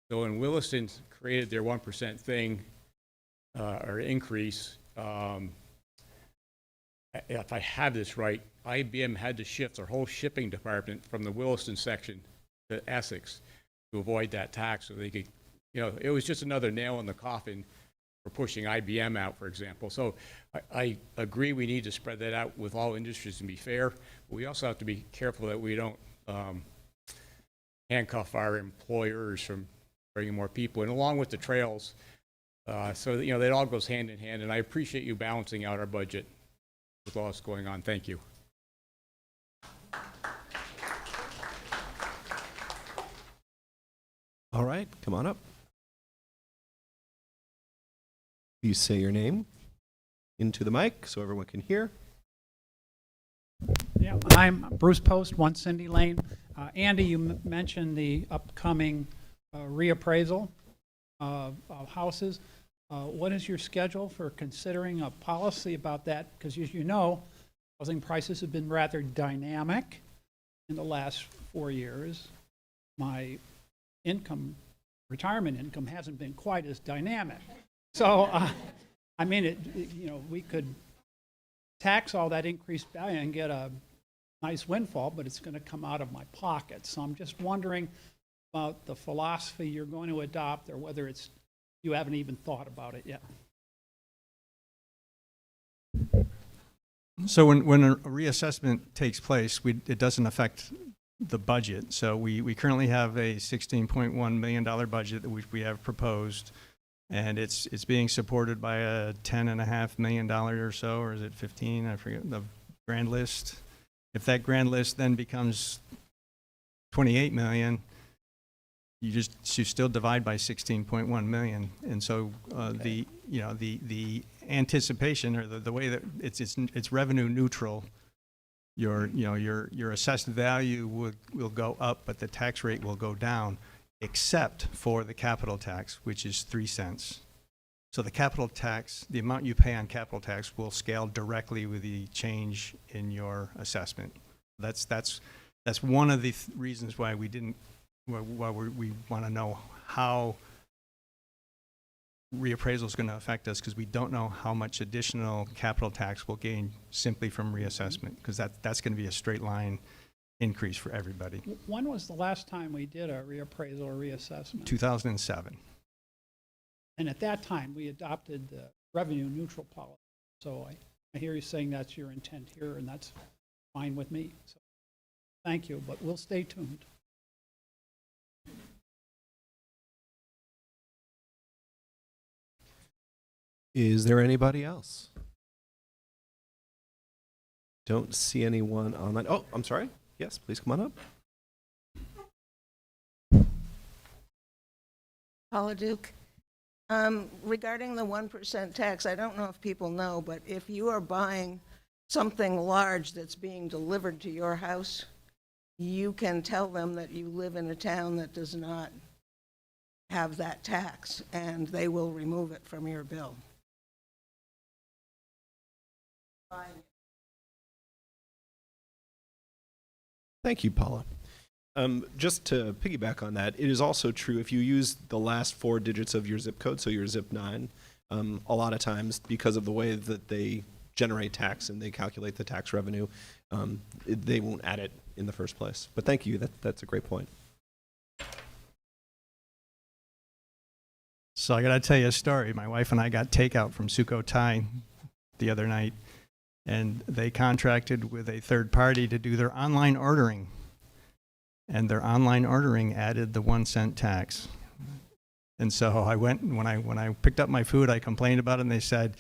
S10: So when Williston created their 1% thing or increase, if I have this right, IBM had to shift their whole shipping department from the Williston section to Essex to avoid that tax, so they could, it was just another nail in the coffin for pushing IBM out, for example. So I agree we need to spread that out with all industries and be fair, but we also have to be careful that we don't handcuff our employers from bringing more people. And along with the trails, so that all goes hand in hand, and I appreciate you balancing out our budget with all that's going on. Thank you.
S2: All right, come on up. You say your name into the mic so everyone can hear.
S11: Yeah, I'm Bruce Post, 1 Cindy Lane. Andy, you mentioned the upcoming reappraisal of houses. What is your schedule for considering a policy about that? Because as you know, housing prices have been rather dynamic in the last 4 years. My retirement income hasn't been quite as dynamic. So, I mean, we could tax all that increased value and get a nice windfall, but it's going to come out of my pocket. So I'm just wondering about the philosophy you're going to adopt, or whether you haven't even thought about it yet.
S1: So when a reassessment takes place, it doesn't affect the budget. So we currently have a $16.1 million budget that we have proposed, and it's being supported by a $10.5 million or so, or is it 15? I forget the grand list. If that grand list then becomes 28 million, you still divide by 16.1 million, and so the anticipation, or the way that it's revenue neutral. Your assessed value will go up, but the tax rate will go down, except for the capital tax, which is 3 cents. So the capital tax, the amount you pay on capital tax, will scale directly with the change in your assessment. That's one of the reasons why we want to know how reappraisal is going to affect us, because we don't know how much additional capital tax we'll gain simply from reassessment, because that's going to be a straight line increase for everybody.
S11: When was the last time we did a reappraisal or reassessment?
S1: 2007.
S11: And at that time, we adopted the revenue neutral policy. So I hear you saying that's your intent here, and that's fine with me. So thank you, but we'll stay tuned.
S2: Is there anybody else? Don't see anyone online. Oh, I'm sorry. Yes, please come on up.
S12: Paula Duke. Regarding the 1% tax, I don't know if people know, but if you are buying something large that's being delivered to your house, you can tell them that you live in a town that does not have that tax, and they will remove it from your bill.
S2: Thank you, Paula. Just to piggyback on that, it is also true if you use the last 4 digits of your zip code, so your zip 9, a lot of times because of the way that they generate tax and they calculate the tax revenue, they won't add it in the first place. But thank you, that's a great point.
S1: So I got to tell you a story. My wife and I got takeout from Suko Thai the other night, and they contracted with a third party to do their online ordering. And their online ordering added the 1 cent tax. And so I went, when I picked up my food, I complained about it, and they said,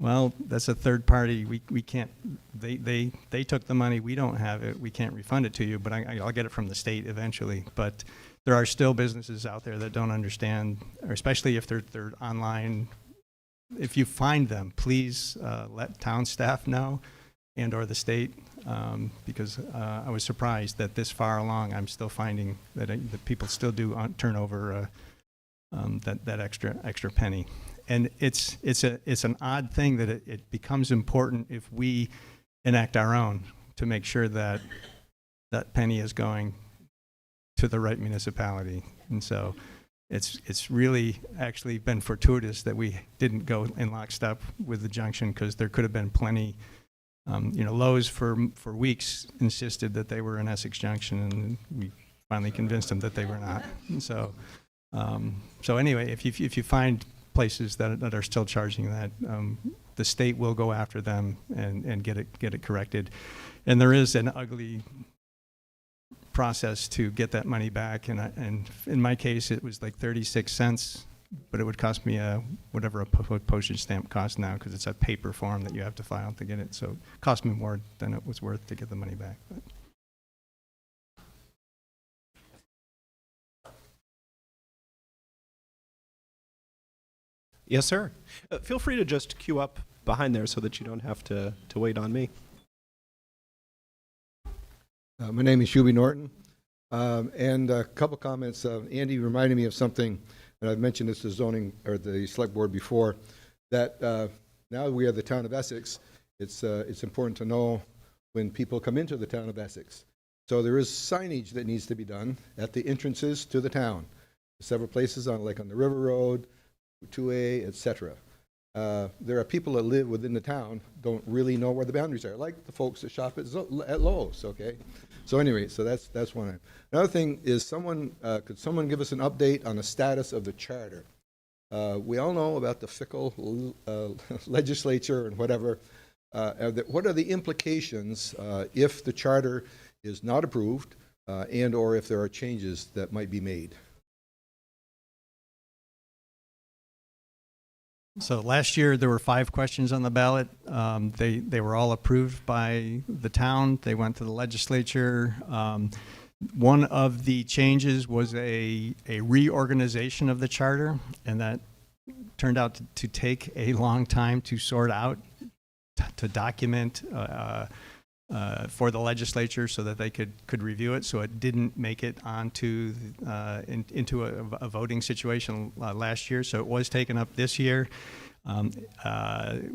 S1: well, that's a third party. We can't, they took the money, we don't have it, we can't refund it to you, but I'll get it from the state eventually. But there are still businesses out there that don't understand, or especially if they're online. If you find them, please let town staff know and or the state, because I was surprised that this far along, I'm still finding that that people still do turn over that extra penny. And it's an odd thing that it becomes important if we enact our own to make sure that that penny is going to the right municipality. And so it's really actually been fortuitous that we didn't go in lockstep with the junction, because there could have been plenty. Lowe's for weeks insisted that they were in Essex Junction, and we finally convinced them that they were not. And so anyway, if you find places that are still charging that, the state will go after them and get it corrected. And there is an ugly process to get that money back, and in my case it was like 36 cents, but it would cost me whatever a postage stamp costs now, because it's a paper form that you have to file to get it. So it cost me more than it was worth to get the money back. But.
S2: Yes, sir. Feel free to just queue up behind there so that you don't have to wait on me.
S13: My name is Shuby Norton, and a couple comments. Andy reminded me of something, and I've mentioned this to zoning or the select board before, that now we are the town of Essex. It's important to know when people come into the town of Essex. So there is signage that needs to be done at the entrances to the town. Several places like on the River Road, 2A, etc. There are people that live within the town don't really know where the boundaries are, like the folks that shop at Lowe's. Okay, so anyway, so that's one. Another thing is, could someone give us an update on the status of the charter? We all know about the fickle legislature and whatever. What are the implications if the charter is not approved? and/or if there are changes that might be made.
S1: So last year, there were 5 questions on the ballot. They were all approved by the town. They went to the legislature. One of the changes was a reorganization of the charter, and that turned out to take a long time to sort out, to document for the legislature so that they could review it. So it didn't make it onto into a voting situation last year. So it was taken up this year.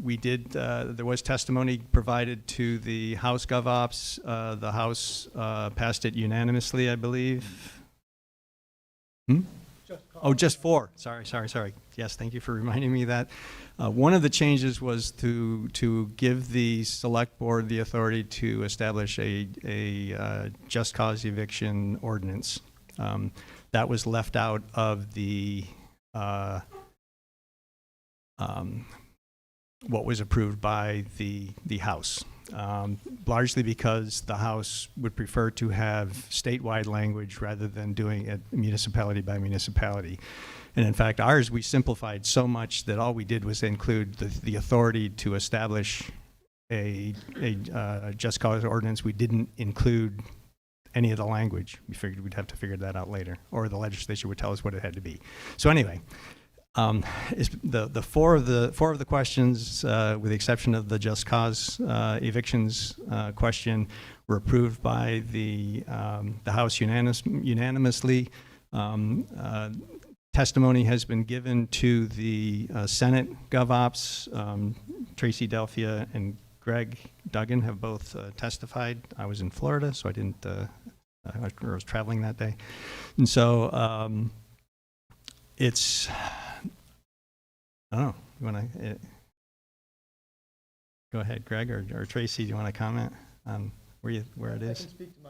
S1: We did. There was testimony provided to the House GovOps. The House passed it unanimously, I believe. Oh, just 4. Sorry. Yes, thank you for reminding me of that. One of the changes was to give the select board the authority to establish a just cause eviction ordinance. That was left out of the what was approved by the House, largely because the House would prefer to have statewide language rather than doing it municipality by municipality. And in fact, ours we simplified so much that all we did was include the authority to establish a just cause ordinance. We didn't include any of the language. We figured we'd have to figure that out later, or the legislature would tell us what it had to be. So anyway, the four of the questions, with the exception of the just cause evictions question, were approved by the House unanimously. Testimony has been given to the Senate GovOps. Tracy Delphia and Greg Duggan have both testified. I was in Florida, so I didn't. I was traveling that day, and so it's. I don't know. You want to go ahead, Greg or Tracy? Do you want to comment on where it is?
S3: I can speak to my.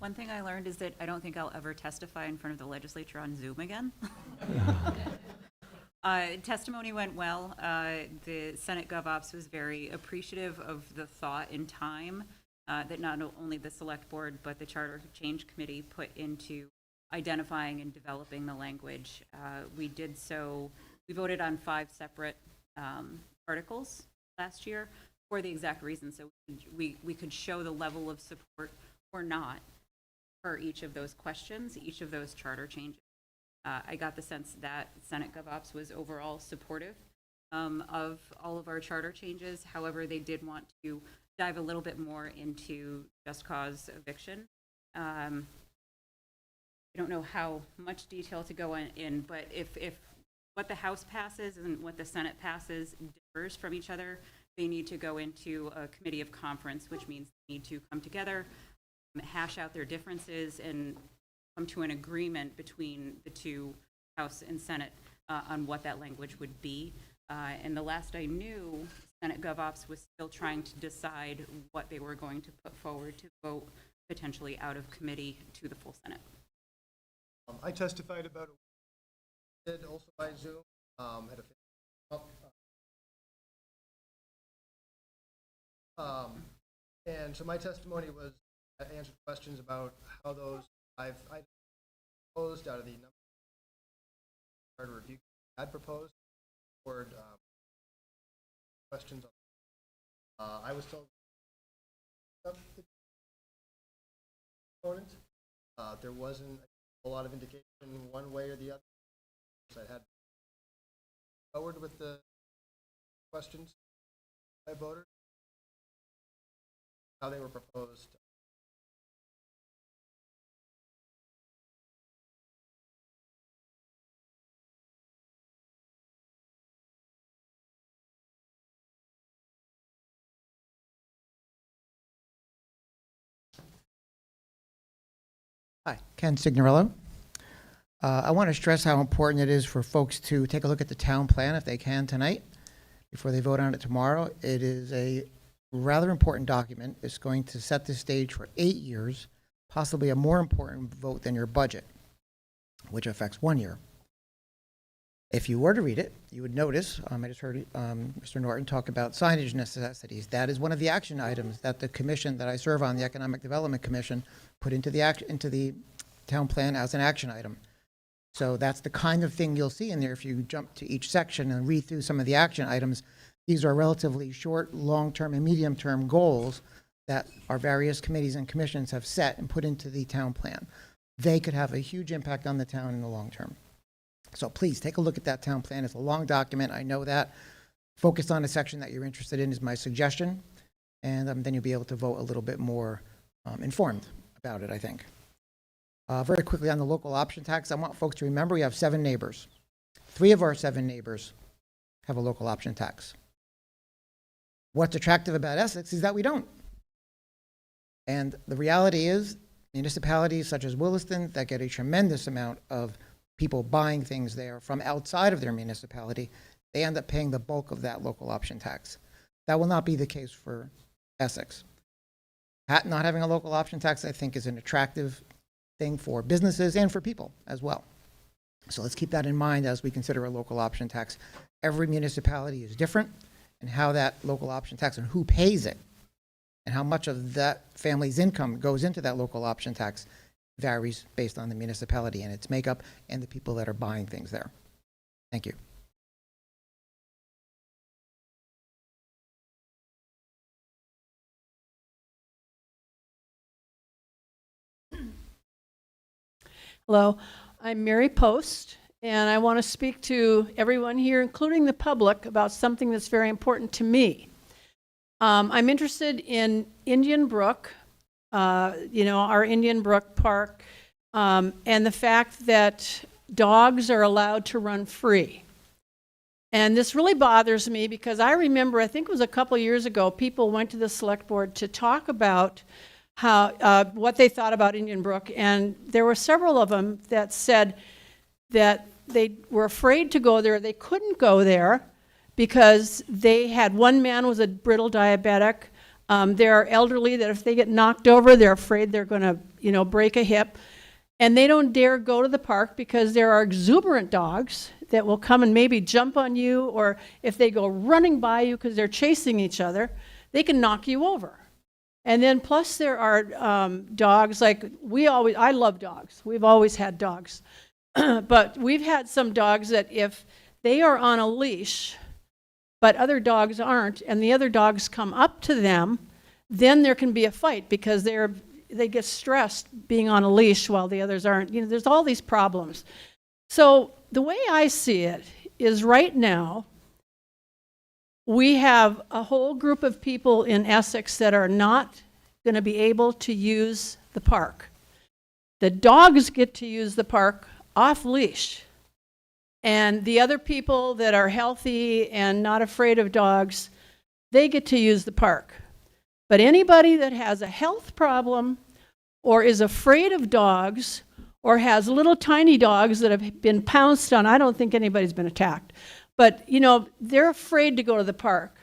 S14: One thing I learned is that I don't think I'll ever testify in front of the legislature on Zoom again. Testimony went well. The Senate GovOps was very appreciative of the thought and time that not only the Select Board, but the Charter Change Committee put into identifying and developing the language. We did so, we voted on 5 separate articles last year for the exact reason, so we could show the level of support or not for each of those questions, each of those charter changes. I got the sense that Senate GovOps was overall supportive of all of our charter changes. However, they did want to dive a little bit more into just cause eviction. I don't know how much detail to go in, but if what the House passes and what the Senate passes differs from each other, they need to go into a committee of conference, which means they need to come together, hash out their differences, and come to an agreement between the two, House and Senate, on what that language would be. And the last I knew, Senate GovOps was still trying to decide what they were going to put forward to vote potentially out of committee to the full Senate.
S3: I testified about it. Did also by Zoom. Had a and so my testimony was answered questions about how those I proposed out of the number of review had proposed toward questions. I was told there wasn't a lot of indication one way or the other. So I had forward with the questions by voters, how they were proposed.
S15: Hi, Ken Signorello. I want to stress how important it is for folks to take a look at the town plan if they can tonight, before they vote on it tomorrow. It is a rather important document. It's going to set the stage for 8 years, possibly a more important vote than your budget, which affects 1 year. If you were to read it, you would notice, I just heard Mr. Norton talk about signage necessities. That is one of the action items that the commission that I serve on, the Economic Development Commission, put into the town plan as an action item. So that's the kind of thing you'll see in there if you jump to each section and read through some of the action items. These are relatively short, long-term, and medium-term goals that our various committees and commissions have set and put into the town plan. They could have a huge impact on the town in the long term. So please take a look at that town plan. It's a long document. I know that. Focus on a section that you're interested in is my suggestion. And then you'll be able to vote a little bit more informed about it, I think. Very quickly on the local option tax, I want folks to remember we have 7 neighbors. 3 of our 7 neighbors have a local option tax. What's attractive about Essex is that we don't. And the reality is municipalities such as Williston that get a tremendous amount of people buying things there from outside of their municipality, they end up paying the bulk of that local option tax. That will not be the case for Essex. Not having a local option tax, I think, is an attractive thing for businesses and for people as well. So let's keep that in mind as we consider a local option tax. Every municipality is different, and how that local option tax and who pays it and how much of that family's income goes into that local option tax varies based on the municipality and its makeup and the people that are buying things there. Thank you.
S16: Hello, I'm Mary Post, and I want to speak to everyone here, including the public, about something that's very important to me. I'm interested in Indian Brook, our Indian Brook Park, and the fact that dogs are allowed to run free. And this really bothers me because I remember, I think it was a couple years ago, people went to the select board to talk about how what they thought about Indian Brook, and there were several of them that said that they were afraid to go there. They couldn't go there because they had, one man was a brittle diabetic. There are elderly that if they get knocked over, they're afraid they're going to, break a hip. And they don't dare go to the park because there are exuberant dogs that will come and maybe jump on you, or if they go running by you because they're chasing each other, they can knock you over. And then plus there are dogs, like I love dogs. We've always had dogs. But we've had some dogs that if they are on a leash, but other dogs aren't, and the other dogs come up to them, then there can be a fight because they get stressed being on a leash while the others aren't. There's all these problems. So the way I see it is right now, we have a whole group of people in Essex that are not going to be able to use the park. The dogs get to use the park off leash. And the other people that are healthy and not afraid of dogs, they get to use the park. But anybody that has a health problem or is afraid of dogs or has little tiny dogs that have been pounced on, I don't think anybody's been attacked. But, they're afraid to go to the park.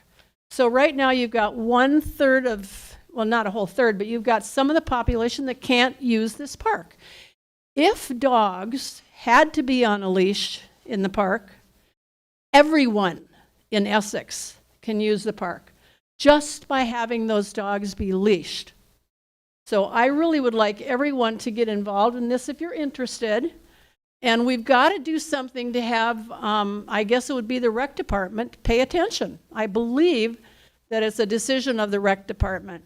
S16: So right now you've got 1/3 of, well, not a whole third, but you've got some of the population that can't use this park. If dogs had to be on a leash in the park, everyone in Essex can use the park just by having those dogs be leashed. So I really would like everyone to get involved in this if you're interested. And we've got to do something to have, I guess it would be the rec department, pay attention. I believe that it's a decision of the rec department.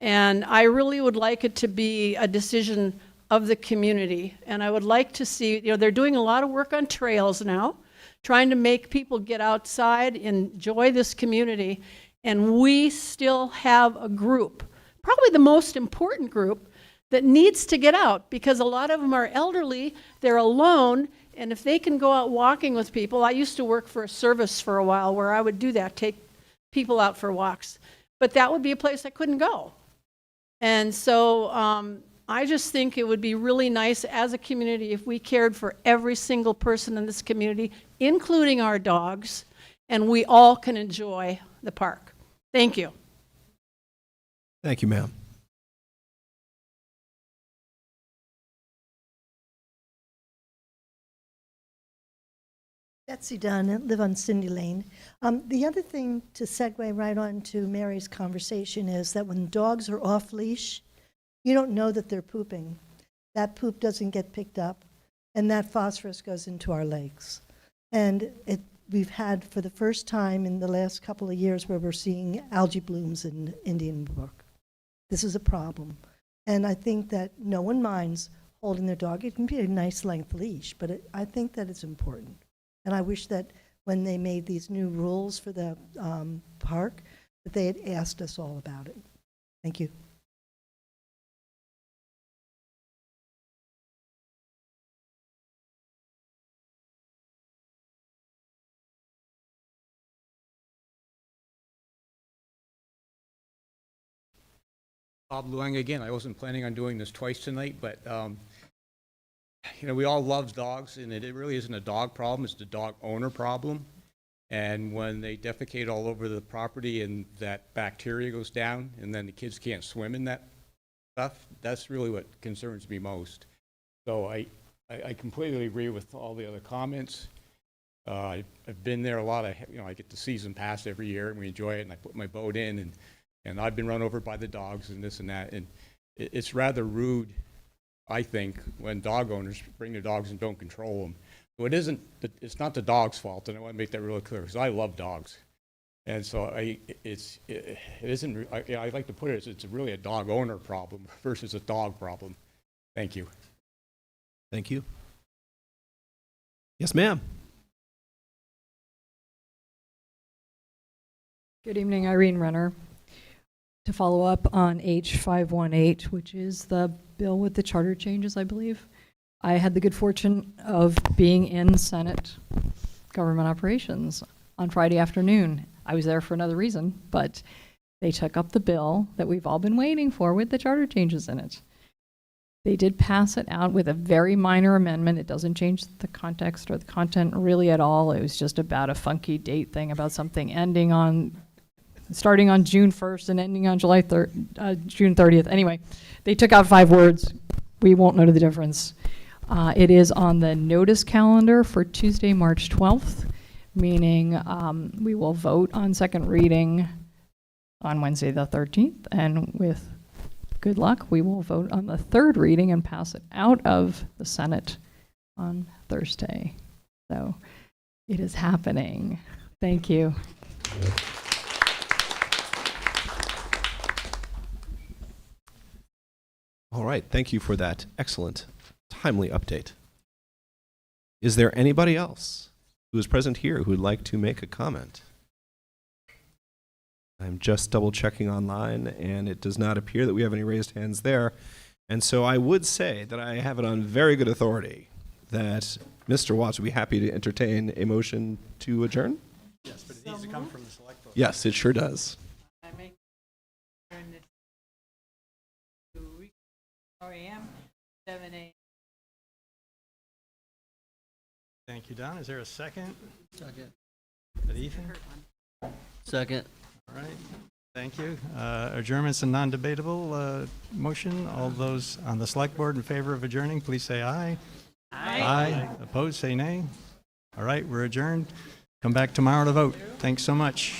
S16: And I really would like it to be a decision of the community. And I would like to see, they're doing a lot of work on trails now, trying to make people get outside, enjoy this community. And we still have a group, probably the most important group, that needs to get out because a lot of them are elderly, they're alone, and if they can go out walking with people, I used to work for a service for a while where I would do that, take people out for walks, but that would be a place I couldn't go. And so I just think it would be really nice as a community if we cared for every single person in this community, including our dogs, and we all can enjoy the park. Thank you.
S2: Thank you, ma'am.
S17: Betsy Dunn, I live on Cindy Lane. The other thing to segue right on to Mary's conversation is that when dogs are off leash, you don't know that they're pooping. That poop doesn't get picked up, and that phosphorus goes into our lakes. And we've had, for the first time in the last couple of years, where we're seeing algae blooms in Indian Brook. This is a problem. And I think that no one minds holding their dog. It can be a nice length leash, but I think that it's important. And I wish that when they made these new rules for the park, that they had asked us all about it. Thank you.
S10: Bob Luang again. I wasn't planning on doing this twice tonight, but you know, we all love dogs, and it really isn't a dog problem. It's the dog owner problem. And when they defecate all over the property and that bacteria goes down, and then the kids can't swim in that stuff, that's really what concerns me most. So I completely agree with all the other comments. I've been there a lot. I get the season pass every year, and we enjoy it, and I put my boat in, and I've been run over by the dogs and this and that, and it's rather rude, I think, when dog owners bring their dogs and don't control them. So it's not the dog's fault, and I want to make that really clear, because I love dogs. And so I like to put it as it's really a dog owner problem versus a dog problem. Thank you.
S2: Thank you. Yes, ma'am.
S18: Good evening, Irene Renner. To follow up on H518, which is the bill with the charter changes, I believe. I had the good fortune of being in Senate Government Operations on Friday afternoon. I was there for another reason, but they took up the bill that we've all been waiting for with the charter changes in it. They did pass it out with a very minor amendment. It doesn't change the context or the content really at all. It was just about a funky date thing about something starting on June 1st and ending on June 30th. Anyway, they took out 5 words. We won't know the difference. It is on the notice calendar for Tuesday, March 12th, meaning we will vote on second reading on Wednesday the 13th, and with good luck, we will vote on the third reading and pass it out of the Senate on Thursday. So it is happening. Thank you.
S2: All right, thank you for that excellent, timely update. Is there anybody else who is present here who would like to make a comment? I'm just double checking online, and it does not appear that we have any raised hands there. And so I would say that I have it on very good authority that Mr. Watts would be happy to entertain a motion to adjourn.
S1: Yes, but it needs to come from the select board.
S2: Yes, it sure does.
S4: I make adjourn this to 4 a.m., 7 a.m.
S1: Thank you, Don. Is there a second?
S3: Second.
S1: Is that Ethan?
S3: Second.
S1: All right. Thank you. Adjournment's a non-debatable motion. All those on the select board in favor of adjourning, please say aye.
S4: Aye.
S1: Aye. Opposed, say nay. All right, we're adjourned. Come back tomorrow to vote. Thanks so much.